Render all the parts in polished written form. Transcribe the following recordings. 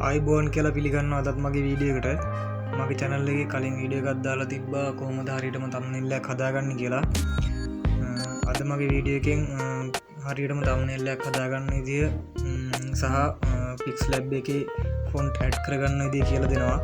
ආයිබෝන් කියලා පිළිගන්නවා අදත් මගේ වීඩියෝ එකට. මගේ channel එකේ කලින් වීඩියෝ එකක් දාලා තිබ්බා කොහොමද හරියටම thumbnail එකක් හදාගන්නේ කියලා. අද මගේ වීඩියෝ එකෙන් හරියටම thumbnail එකක් හදාගන්න විදිය සහ Pixlab එකේ font add කරගන්න විදිය කියලා දෙනවා.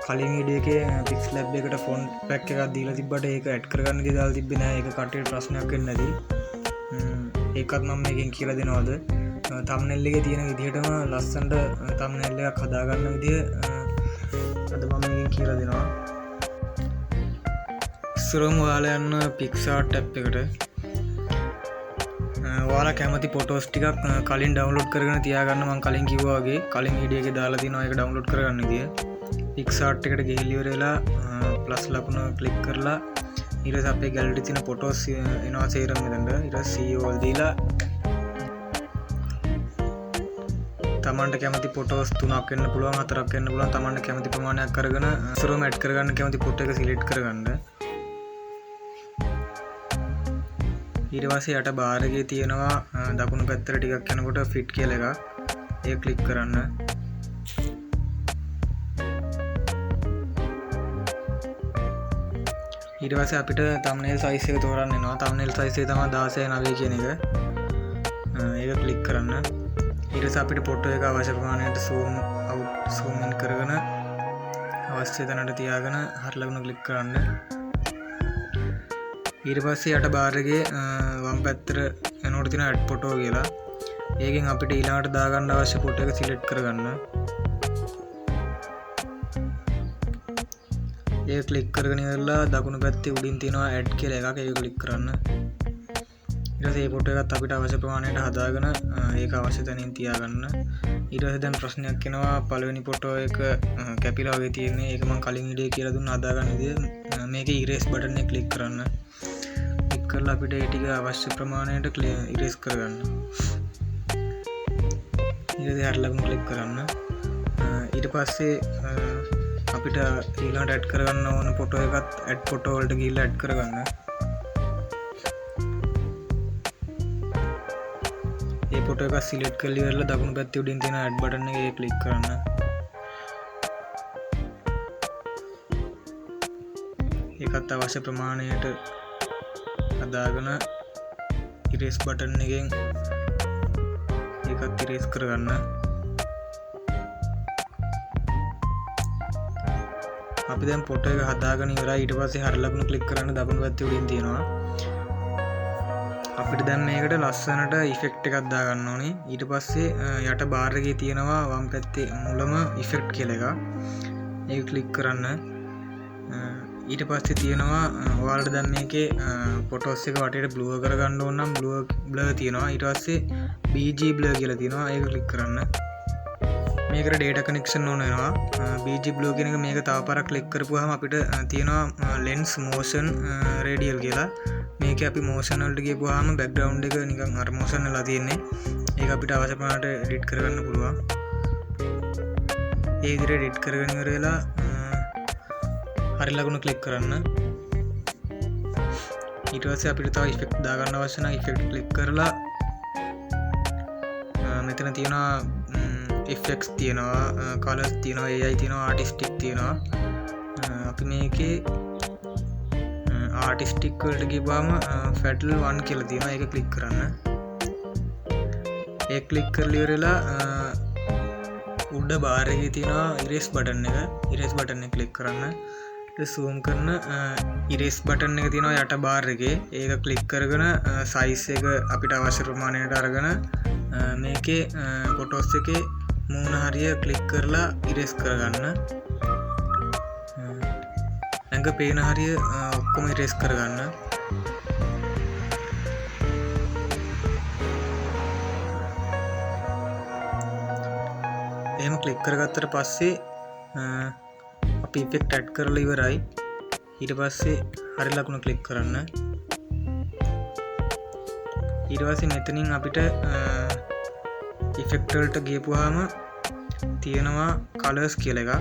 කලින් වීඩියෝ එකේ Pixlab එකට font pack එකක් දීලා තිබ්බට ඒක add කරගන්න විදිය දාලා තිබ්බේ නැහැ. ඒක කට්ටියට ප්‍රශ්නයක් වෙන්නේ නැති. ඒකත් මම මේකෙන් කියලා දෙනවාද. thumbnail එකේ තියෙන විදිහටම ලස්සනට thumbnail එකක් හදාගන්න විදිය අද මම මේකෙන් කියලා දෙනවා. ඉස්සරම ඔයාලා යන්න PicsArt tab එකට. ඔයාලා කැමති ෆොටෝස් ටිකක් කලින් ඩවුන්ලෝඩ් කරගෙන තියාගන්න. මම කලින් කිව්වා වගේ කලින් වීඩියෝ එකේ දාලා තියෙනවා ඒක ඩවුන්ලෝඩ් කරගන්න විදිය. PicsArt එකට ගිහිල්ලා ඉවර වෙලා ප්ලස් ලකුණ ක්ලික් කරලා ඊට පස්සේ අපේ ගැලරි තියෙන ෆොටෝස් එනවා සේරම මෙතනට. ඊට පස්සේ CO දීලා තමන්ට කැමති ෆොටෝස් 3ක් වෙන්න පුළුවන් 4ක් වෙන්න පුළුවන්. තමන්ට කැමති ප්‍රමාණයක් අරගෙන ඉස්සරහම ඇඩ් කරගන්න කැමති ෆොටෝ එක සිලෙක්ට් කරගන්න. ඊට පස්සේ යට බාර් එකේ තියෙනවා දකුණු පැත්තට ටිකක් යනකොට ෆිට් කියලා එකක්. ඒක ක්ලික් කරන්න. ඊට පස්සේ අපිට thumbnail size එක තෝරන්න එනවා. thumbnail size එක තමයි 16:9 කියන එක. ඒක ක්ලික් කරන්න. ඊට පස්සේ අපිට ෆොටෝ එක අවශ්‍ය ප්‍රමාණයට zoom out zoom in කරගෙන අවශ්‍ය තැනට තියාගෙන හරි ලකුණ ක්ලික් කරන්න. ඊට පස්සේ යට බාර් එකේ වම් පැත්තට එනකොට තියෙන add photo කියලා. ඒකෙන් අපිට ඊළඟට දාගන්න අවශ්‍ය ෆොටෝ එක සිලෙක්ට් කරගන්න. ඒක ක්ලික් කරගෙන ඉවරලා දකුණු පැත්තේ උඩින් තියෙනවා add කියලා එකක්. ඒක ක්ලික් කරන්න. ඊට පස්සේ මේ ෆොටෝ එකත් අපිට අවශ්‍ය ප්‍රමාණයට හදාගෙන ඒක අවශ්‍ය තැනින් තියාගන්න. ඊට පස්සේ දැන් ප්‍රශ්නයක් එනවා පළවෙනි ෆොටෝ එක කැපිලා වගේ තියෙන්නේ. ඒක මම කලින් වීඩියෝ කියලා දුන්නා හදාගන්න විදිය. මේකේ erase බටන් එක ක්ලික් කරන්න. ක්ලික් කරලා අපිට ඒ ටික අවශ්‍ය ප්‍රමාණයට erase කරගන්න. ඊට පස්සේ හරි ලකුණු ක්ලික් කරන්න. ඊට පස්සේ අපිට ඊළඟට ඇඩ් කරගන්න ඕන ෆොටෝ එකත් ඇඩ් ෆොටෝ වලට ගිහිල්ලා ඇඩ් කරගන්න. ඒ ෆොටෝ එක සිලෙක්ට් කරලා ඉවරලා දකුණු පැත්තේ උඩින් තියෙන ඇඩ් බටන් එකේ ක්ලික් කරන්න. ඒකත් අවශ්‍ය ප්‍රමාණයට හදාගෙන erase බටන් එකෙන් ඒකත් erase කරගන්න. අපි දැන් ෆොටෝ එක හදාගෙන ඉවරයි. ඊට පස්සේ හරි ලකුණ ක්ලික් කරන්න දකුණු පැත්තේ උඩින් තියෙනවා. අපිට දැන් මේකට ලස්සනට ඉෆෙක්ට් එකක් දාගන්න ඕනේ. ඊට පස්සේ යට බාර් එකේ තියෙනවා වම් පැත්තේ මුලම ඉෆෙක්ට් කියලා එකක්. ඒක ක්ලික් කරන්න. ඊට පස්සේ තියෙනවා ඔයාලට දැන් මේකේ ෆොටෝස් එක වටේට බ්ලර් කරගන්න ඕන නම් බ්ලර් තියෙනවා. ඊට පස්සේ BG බ්ලර් කියලා තියෙනවා. ඒක ක්ලික් කරන්න. මේකට data connection ඕන වෙනවා. BG blur කියන එක මේක තව පාරක් ක්ලික් කරපුවාම අපිට තියෙනවා lens motion radial කියලා. මේකේ අපි motion වලට ගියපුවාම background එක නිකන් අර motion වෙලා තියෙන්නේ. ඒක අපිට අවශ්‍ය ප්‍රමාණයට edit කරගන්න පුළුවන්. ඒ විදිහට edit කරගෙන ඉවර වෙලා හරි ලකුණ ක්ලික් කරන්න. ඊට පස්සේ අපිට තව effect දාගන්න අවශ්‍ය නම් effect ක්ලික් කරලා මෙතන තියෙනවා effects තියෙනවා, colors තියෙනවා, AI තියෙනවා, artistic තියෙනවා. අපි මේකේ artistic වලට ගිහුවාම Fatal 1 කියලා තියෙනවා. ඒක ක්ලික් කරන්න. ඒක ක්ලික් කරලා ඉවරලා උඩ බාර් එකේ තියෙනවා erase බටන් එක. erase බටන් එක ක්ලික් කරන්න. ඊට zoom කරන erase බටන් එක තියෙනවා යට බාර් එකේ. ඒක ක්ලික් කරගෙන size එක අපිට අවශ්‍ය ප්‍රමාණයට අරගෙන මේකේ photos එකේ මූණ හරිය ක්ලික් කරලා erase කරගන්න. ඇඟ පේන හරිය ඔක්කොම erase කරගන්න. එහෙම ක්ලික් කරගත්තට පස්සේ අපි effect add කරලා ඉවරයි. ඊට පස්සේ හරි ලකුණ ක්ලික් කරන්න. ඊට පස්සේ මෙතනින් අපිට effect වලට ගියපුවාම තියෙනවා colors කියලා එකක්.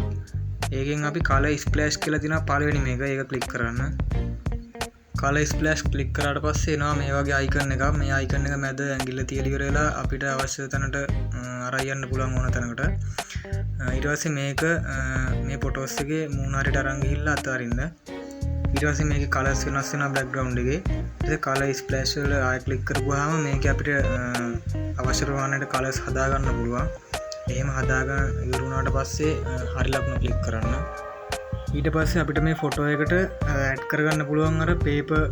ඒකෙන් අපි color splash කියලා තියෙනවා පළවෙනි මේක. ඒක ක්ලික් කරන්න. color splash ක්ලික් කරාට පස්සේ එනවා මේ වගේ icon එකක්. මේ icon එක මැද ඇඟිල්ල තියලා ඉවර වෙලා අපිට අවශ්‍ය තැනට අරන් යන්න පුළුවන් ඕන තැනකට. ඊට පස්සේ මේක මේ ෆොටෝස් එකේ මූණ හරියට අරන් ගිහිල්ලා අතාරින්න. ඊට පස්සේ මේකේ කලර්ස් වෙනස් වෙනවා බෑග්ග්‍රවුන්ඩ් එකේ. ඊට කලර් ස්ප්ලෑෂ් වල ආයෙ ක්ලික් කරපුවාම මේක අපිට අවශ්‍ය ප්‍රමාණයට කලර්ස් හදා ගන්න පුළුවන්. එහෙම හදාගෙන ඉවර වුණාට පස්සේ හරි ලකුණ ක්ලික් කරන්න. ඊට පස්සේ අපිට මේ ෆොටෝ එකට ඇඩ් කරගන්න පුළුවන් අර පේපර්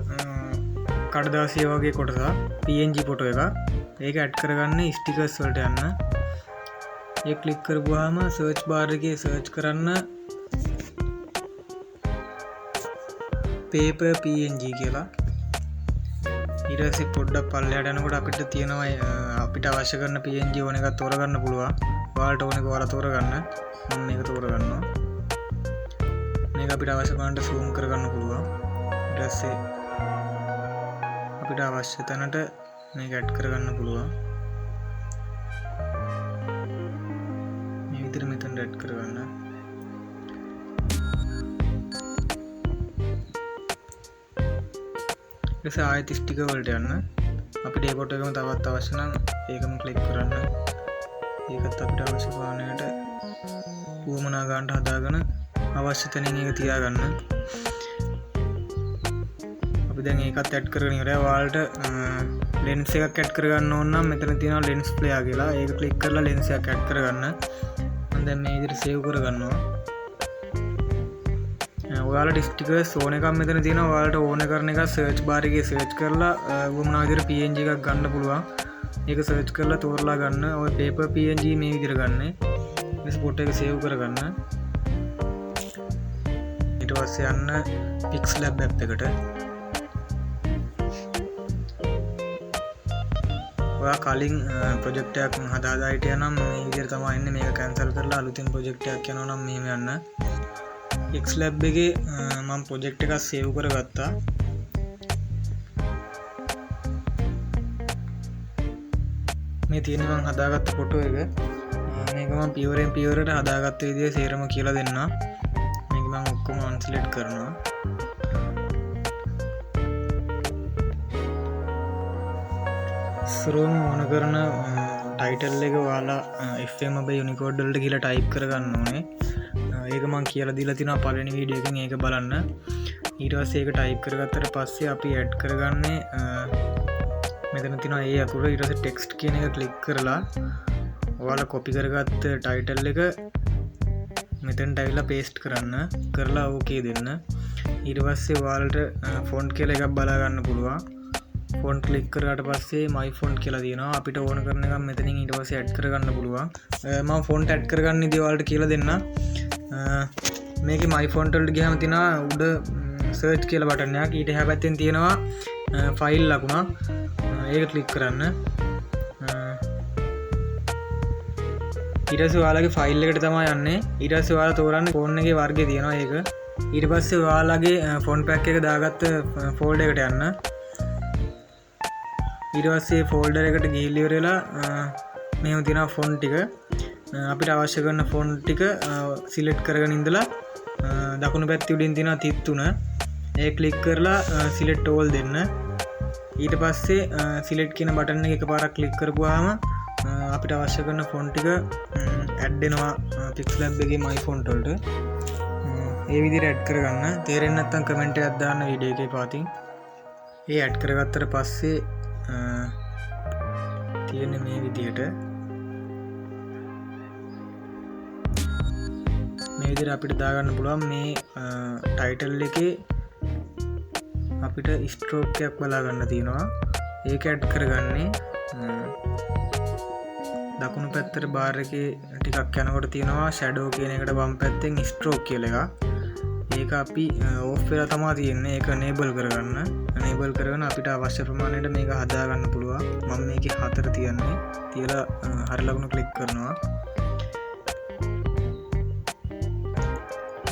කඩදාසිය වගේ කොටසක් PNG ෆොටෝ එක. ඒක ඇඩ් කරගන්න ස්ටිකර්ස් වලට යන්න. ඒක ක්ලික් කරපුවාම සර්ච් බාර් එකේ සර්ච් කරන්න paper PNG කියලා. ඊට පස්සේ පොඩ්ඩක් පල්ලෙහාට යනකොට අපිට තියෙනවා අපිට අවශ්‍ය කරන PNG ඕන එකක් තෝරගන්න පුළුවන්. ඔයාලට ඕන එක ඔයාලා තෝරගන්න. මම මේක තෝරගන්නවා. මේක අපිට අවශ්‍ය කරනට zoom කරගන්න පුළුවන්. ඊට පස්සේ අපිට අවශ්‍ය තැනට මේක ඇඩ් කරගන්න පුළුවන්. මේ විදිහට මෙතනට ඇඩ් කරගන්න. ඊට පස්සේ ආයෙත් ස්ටිකර් වලට යන්න. අපිට ඒ ෆොටෝ එකම තවත් අවශ්‍ය නම් ඒකම ක්ලික් කරන්න. ඒකත් අපිට අවශ්‍ය ප්‍රමාණයට වුවමනා ගන්නට හදාගෙන අවශ්‍ය තැනින් ඒක තියාගන්න. අපි දැන් ඒකත් ඇඩ් කරගෙන ඉවරයි. ඔයාලට ලෙන්ස් එකක් ඇඩ් කරගන්න ඕන නම් මෙතන තියෙනවා ලෙන්ස් ප්ලේයර් කියලා. ඒක ක්ලික් කරලා ලෙන්ස් එකක් ඇඩ් කරගන්න. මම දැන් මේ විදිහට සේව් කරගන්නවා. ඔයාලට ස්ටිකර්ස් ඕන එකක් මෙතන තියෙනවා. ඔයාලට ඕන කරන එක සර්ච් බාර් එකේ සර්ච් කරලා වුණා විදිහට PNG එකක් ගන්න පුළුවන්. ඒක සර්ච් කරලා තෝරලා ගන්න. ඔය paper PNG මේ විදිහට ගන්න. මේ ෆොටෝ එක සේව් කරගන්න. ඊට පස්සේ යන්න Pixlab app එකට. ඔයා කලින් ප්‍රොජෙක්ට් එකක් හදාලා හිටියා නම් මේ විදිහට තමයි එන්නේ. මේක කැන්සල් කරලා අලුතින් ප්‍රොජෙක්ට් එකක් යනවා නම් මෙහෙම යන්න. Pixlab එකේ මම ප්‍රොජෙක්ට් එකක් සේව් කරගත්තා. මේ තියෙන මම හදාගත්ත ෆොටෝ එක. මේක මම පියවරෙන් පියවරට හදාගත්ත විදිය සේරම කියලා දෙන්නම්. මේක මම ඔක්කොම අන්සිලෙක්ට් කරනවා. ඉස්සරෝම ඕන කරන ටයිටල් එක ඔයාලා FM අබ යුනිකෝඩ් වලට ගිහලා ටයිප් කරගන්න ඕනේ. ඒක මම කියලා දීලා තිනවා පළවෙනි වීඩියෝ එකෙන්. ඒක බලන්න. ඊට පස්සේ ඒක ටයිප් කරගත්තට පස්සේ අපි ඇඩ් කරගන්නේ මෙතන තියෙනවා ඒ අකුර. ඊට පස්සේ ටෙක්ස්ට් කියන එක ක්ලික් කරලා ඔයාලා කොපි කරගත්ත ටයිටල් එක මෙතනට ඇවිල්ලා පේස්ට් කරන්න. කරලා ඕකේ දෙන්න. ඊට පස්සේ ඔයාලට ෆොන්ට් කියලා එකක් බලා ගන්න පුළුවන්. ෆොන්ට් ක්ලික් කරාට පස්සේ my font කියලා තියෙනවා. අපිට ඕන කරන එකක් මෙතනින් ඊට පස්සේ ඇඩ් කරගන්න පුළුවන්. මම ෆොන්ට් ඇඩ් කරගන්න ඉතින් ඔයාලට කියලා දෙන්න. මේකේ my font වලට ගියාම තියෙනවා උඩ search කියලා බටන් එකක්. ඊට එහා පැත්තෙන් තියෙනවා ෆයිල් ලකුණක්. ඒක ක්ලික් කරන්න. ඊට පස්සේ ඔයාලගේ ෆයිල් එකට තමයි යන්නේ. ඊට පස්සේ ඔයාලා තෝරන්නේ ෆෝන් එකේ වර්ගය තියෙනවා ඒක. ඊට පස්සේ ඔයාලගේ ෆොන්ට් පැක් එක දාගත්ත ෆෝල්ඩර් එකට යන්න. ඊට පස්සේ ෆෝල්ඩර් එකට ගිහිල්ලා ඉවරලා මෙහෙම තියෙනවා ෆොන්ට් ටික. අපිට අවශ්‍ය කරන ෆොන්ට් ටික සිලෙක්ට් කරගෙන ඉඳලා දකුණු පැත්තේ උඩින් තියෙනවා 33. ඒක ක්ලික් කරලා සිලෙක්ට් ඕල් දෙන්න. ඊට පස්සේ සිලෙක්ට් කියන බටන් එක එකපාරක් ක්ලික් කරපුවාම අපිට අවශ්‍ය කරන ෆොන්ට් ටික ඇඩ් වෙනවා Pixlab එකේ my font වලට. ඒ විදිහට ඇඩ් කරගන්න. තේරෙන්නේ නැත්නම් කමෙන්ට් එකක් දාන්න වීඩියෝ එකේ පාතින්. ඒ ඇඩ් කරගත්තට පස්සේ තියෙන මේ විදිහට මේ විදිහට අපිට දාගන්න පුළුවන්. මේ ටයිටල් එකේ අපිට ස්ට්‍රෝක් එකක් බලා ගන්න තියෙනවා. ඒක ඇඩ් කරගන්නේ දකුණු පැත්තට බාර් එකේ ටිකක් යනකොට තියෙනවා ෂැඩෝ කියන එකට වම් පැත්තෙන් ස්ට්‍රෝක් කියලා එකක්. ඒක අපි ඕෆ් වෙලා තමයි තියෙන්නේ. ඒක enable කරගන්න. enable කරගෙන අපිට අවශ්‍ය ප්‍රමාණයට මේක හදා ගන්න පුළුවන්. මම මේකේ 4 තියන්නේ. තියලා හරි ලකුණ ක්ලික් කරනවා.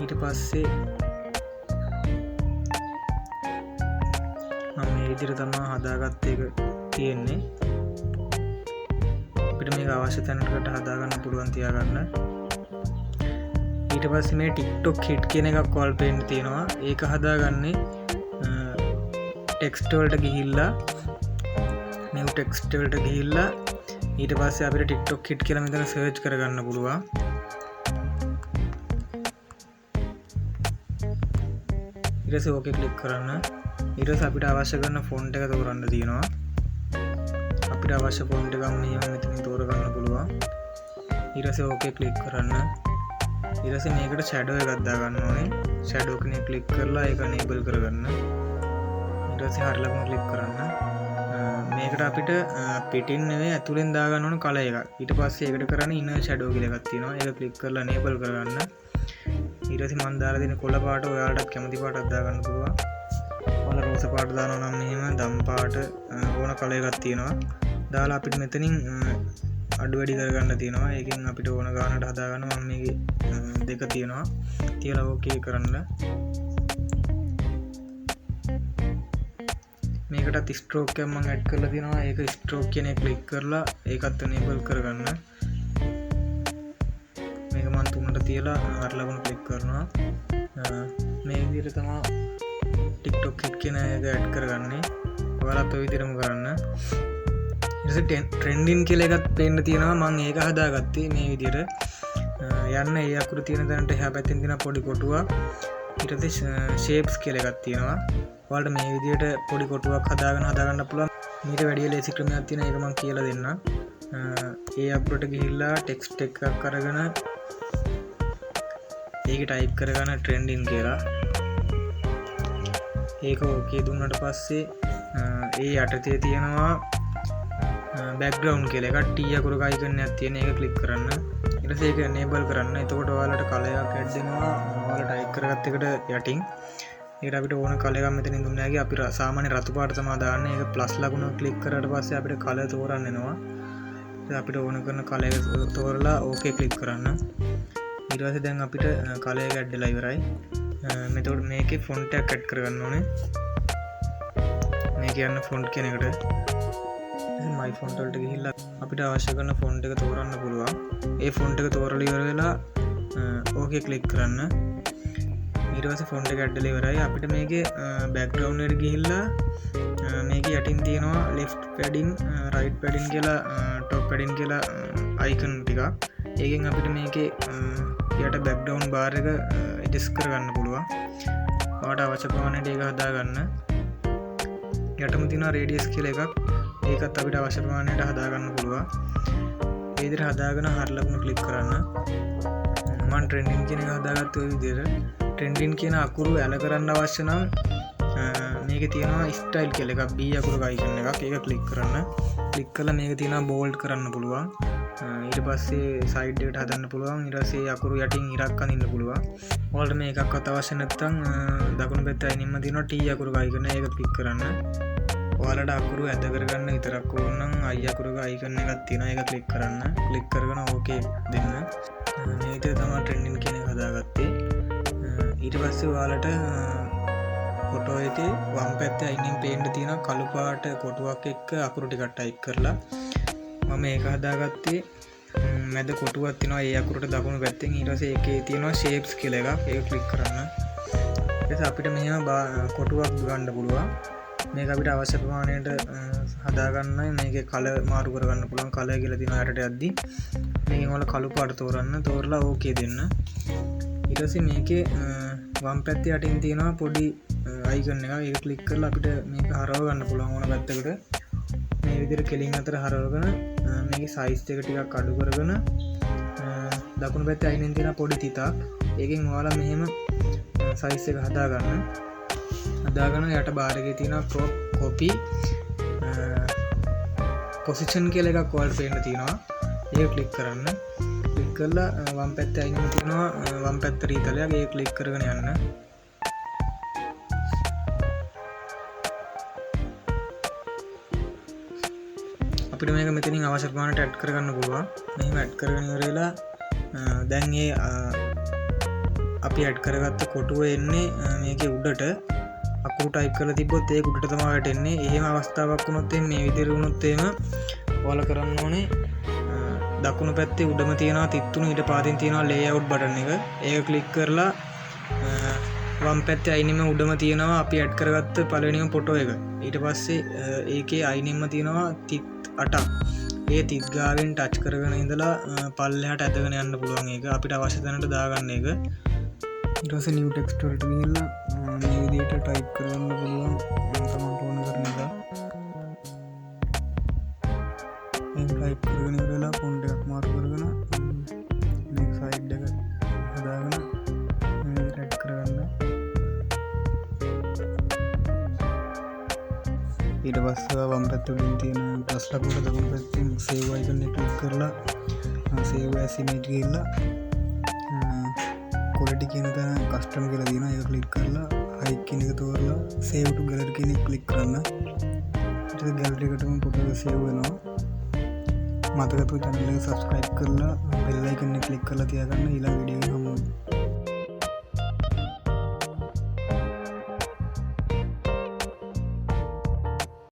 ඊට පස්සේ මම මේ විදිහට තමයි හදාගත්ත එක තියෙන්නේ. අපිට මේක අවශ්‍ය තැනකට හදාගන්න පුළුවන් තියාගන්න. ඊට පස්සේ මේ TikTok hit කියන එකක් වල් පේන්න තියෙනවා. ඒක හදාගන්නේ ටෙක්ස්ට් වලට ගිහිල්ලා new text වලට ගිහිල්ලා ඊට පස්සේ අපිට TikTok hit කියලා මෙතන සර්ච් කරගන්න පුළුවන්. ඊට පස්සේ ඕකේ ක්ලික් කරන්න. ඊට පස්සේ අපිට අවශ්‍ය කරන ෆොන්ට් එක තෝරන්න තියෙනවා. අපිට අවශ්‍ය ෆොන්ට් එකක් මෙහෙම මෙතනින් තෝරගන්න පුළුවන්. ඊට පස්සේ ඕකේ ක්ලික් කරන්න. ඊට පස්සේ මේකට ෂැඩෝ එකක් දාගන්න ඕනේ. ෂැඩෝ එකනේ ක්ලික් කරලා ඒක enable කරගන්න. ඊට පස්සේ හරිය ලකුණ ක්ලික් කරන්න. මේකට අපිට පිටින් නෙවෙයි ඇතුලෙන් දාගන්න ඕන කලර් එකක්. ඊට පස්සේ ඒකට කරන්නේ inner shadow කියලා එකක් තියෙනවා. ඒක ක්ලික් කරලා enable කරගන්න. ඊට පස්සේ මම දාලා දෙන කොළ පාට ඔයාලටත් කැමති පාටක් දාගන්න පුළුවන්. ඔයාලා රෝස පාට දානවා නම් මෙහෙම දම් පාට ඕන කලර් එකක් තියෙනවා. දාලා අපිට මෙතනින් අඩු වැඩි කරගන්න තියෙනවා. ඒකෙන් අපිට ඕන ගානට හදාගන්න මම මේකේ දෙක තියෙනවා. තියලා ඕකේ කරන්න. මේකටත් ස්ට්‍රෝක් එකක් මම ඇඩ් කරලා තියෙනවා. ඒක ස්ට්‍රෝක් කියන එක ක්ලික් කරලා ඒකත් enable කරගන්න. මේක මම 3ට තියලා හරිය ලකුණු ක්ලික් කරනවා. මේ විදිහට තමයි TikTok එක කියන එක ඇඩ් කරගන්නේ. ඔයාලත් ඔය විදිහටම කරන්න. ඊට පස්සේ trending කියලා එකක් පේන්න තියෙනවා. මම ඒක හදාගත්තේ මේ විදිහට. යන්න ඒ අකුරු තියෙන තැනට එහා පැත්තෙන් තියෙන පොඩි කොටුවක්. ඊට පස්සේ shapes කියලා එකක් තියෙනවා. ඔයාලට මේ විදිහට පොඩි කොටුවක් හදාගන්න පුළුවන්. මීට වැඩිය ලේසි ක්‍රමයක් තියෙනවා. ඒක මම කියලා දෙන්නම්. ඒ අකුරට ගිහිල්ලා ටෙක්ස්ට් එකක් අරගෙන ඒක ටයිප් කරගන්න trending කියලා. ඒක ඕකේ දුන්නට පස්සේ ඒ යටතේ තියෙනවා background කියලා එකක් T අකුරක icon එකක් තියෙන. ඒක ක්ලික් කරන්න. ඊට පස්සේ ඒක enable කරන්න. එතකොට ඔයාලට කලරයක් ඇඩ් වෙනවා. ඔයාලා ටයිප් කරගත්ත එකට යටින්. ඒකට අපිට ඕන කලර් එකක් මෙතනින් දුන්නා හැකි. අපි සාමාන්‍ය රතු පාට තමයි දාන්නේ. ඒක ප්ලස් ලකුණ ක්ලික් කරාට පස්සේ අපිට කලර් තෝරන්න එනවා. ඉතින් අපිට ඕන කරන කලර් එක තෝරලා ඕකේ ක්ලික් කරන්න. ඊට පස්සේ දැන් අපිට කලර් එක ඇඩ් වෙලා ඉවරයි. මෙතකොට මේකේ ෆොන්ට් එකක් ඇඩ් කරගන්න ඕනේ. මේ කියන්නේ ෆොන්ට් කියන එකට. ඉතින් my font වලට ගිහිල්ලා අපිට අවශ්‍ය කරන ෆොන්ට් එක තෝරන්න පුළුවන්. ඒ ෆොන්ට් එක තෝරලා ඉවර වෙලා ඕකේ ක්ලික් කරන්න. ඊට පස්සේ ෆොන්ට් එක ඇඩ් වෙලා ඉවරයි. අපිට මේකේ බෑග්ග්‍රවුන්ඩ් එකට ගිහිල්ලා මේකේ යටින් තියෙනවා left padding right padding කියලා top padding කියලා icon ටිකක්. ඒකෙන් අපිට මේකේ යට background bar එක adjust කරගන්න පුළුවන්. ඔයාලට අවශ්‍ය ප්‍රමාණයට ඒක හදාගන්න. යටම තියෙනවා radius කියලා එකක්. ඒකත් අපිට අවශ්‍ය ප්‍රමාණයට හදාගන්න පුළුවන්. ඒ විදිහට හදාගෙන හරිය ලකුණ ක්ලික් කරන්න. මම trending කියන එක හදාගත්ත ඔය විදිහට. trending කියන අකුරු ඇල කරන්න අවශ්‍ය නම් මේකේ තියෙනවා style කියලා එකක් B අකුරක icon එකක්. ඒක ක්ලික් කරන්න. ක්ලික් කරලා මේක තියෙනවා bold කරන්න පුළුවන්. ඊට පස්සේ side එකට හදන්න පුළුවන්. ඊට පස්සේ අකුරු යටින් ඉරක් අඳින්න පුළුවන්. ඔයාලට මේකක්වත් අවශ්‍ය නැත්නම් දකුණු පැත්තේ අයිනින්ම තියෙනවා T අකුරක icon එක. ඒක ක්ලික් කරන්න. ඔයාලට අකුරු ඇද කරගන්න විතරක් ඕන නම් I අකුරක icon එකක් තියෙනවා. ඒක ක්ලික් කරන්න. ක්ලික් කරගෙන ඕකේ දෙන්න. මේ විදිහට තමයි trending කියන එක හදාගත්තේ. ඊට පස්සේ ඔයාලට ෆොටෝ එකේ වම් පැත්තේ අයිනින් පේන්න තියෙන කළු පාට කොටුවක් එක්ක අකුරු ටිකක් ටයිප් කරලා මම ඒක හදාගත්තේ. මැද කොටුවක් තියෙනවා ඒ අකුරට දකුණු පැත්තෙන්. ඊට පස්සේ ඒකේ තියෙනවා shapes කියලා එකක්. ඒක ක්ලික් කරන්න. ඊට පස්සේ අපිට මෙහෙම කොටුවක් ගන්න පුළුවන්. මේක අපිට අවශ්‍ය ප්‍රමාණයට හදාගන්න. මේකේ කලර් මාරු කරගන්න පුළුවන්. කලර් කියලා තියෙනවා යටට යද්දි. මේකෙන් වල කළු පාට තෝරන්න. තෝරලා ඕකේ දෙන්න. ඊට පස්සේ මේකේ වම් පැත්තේ යටින් තියෙනවා පොඩි icon එකක්. ඒක ක්ලික් කරලා අපිට මේක හරව ගන්න පුළුවන් ඕන පැත්තකට. මේ විදිහට කෙලින් අතර හරවගෙන මේකේ size එක ටිකක් අඩු කරගෙන දකුණු පැත්තේ අයිනෙන් තියෙන පොඩි තිතක්. ඒකෙන් ඔයාලා මෙහෙම size එක හදාගන්න. හදාගෙන යට බාර් එකේ තියෙන crop copy position කියලා එකක් ඔයාලට පේන්න තියෙනවා. ඒක ක්ලික් කරන්න. ක්ලික් කරලා වම් පැත්තේ අයිනෙන් තියෙනවා වම් පැත්ත රීතලයක්. ඒක ක්ලික් කරගෙන යන්න. අපිට මේක මෙතනින් අවශ්‍ය ප්‍රමාණයට ඇඩ් කරගන්න පුළුවන්. මෙහෙම ඇඩ් කරගෙන ඉවර වෙලා දැන් මේ අපි ඇඩ් කරගත්ත කොටුව එන්නේ මේකේ උඩට. අකුරු ටයිප් කරලා තිබ්බොත් ඒක උඩට තමයි වැටෙන්නේ. එහෙම අවස්ථාවක් වුණොත් මේ විදිහට වුණොත් ඔයාලා කරන්න ඕනේ දකුණු පැත්තේ උඩම තියෙනවා තිත්තුණු ඊට පාතින් තියෙනවා layout button එක. ඒක ක්ලික් කරලා වම් පැත්තේ අයිනින්ම උඩම තියෙනවා අපි ඇඩ් කරගත්ත පළවෙනිම ෆොටෝ එක. ඊට පස්සේ ඒකේ අයිනින්ම තියෙනවා තිත් 8ක්. ඒ තිත් ගාවෙන් ටච් කරගෙන ඉඳලා පල්ලෙහාට ඇදගෙන යන්න පුළුවන්. ඒක අපිට අවශ්‍ය තැනට දාගන්න එක. ඊට පස්සේ new text වලට ගිහිල්ලා මේ විදිහට type කරගන්න පුළුවන් තමන්ට ඕන කරන එක. එහෙනම් type කරගෙන ඉවරලා font එකක් මාරු කරගෙන මේ side එක හදාගෙන මේ ටැග් කරගන්න. ඊට පස්සේ වම් පැත්තේ තියෙන plus ලකුණට දකුණු පැත්තෙන් save icon එක click කරලා save as image ගිහිල්ලා quality කියන තැන custom කියලා තියෙනවා. ඒක click කරලා height කියන එක තෝරලා save to gallery කියන එක click කරන්න. ඊට පස්සේ gallery එකටම photo එක save වෙනවා. මතක තබා channel එක subscribe කරලා bell icon එක click කරලා තියාගන්න ඊළඟ වීඩියෝ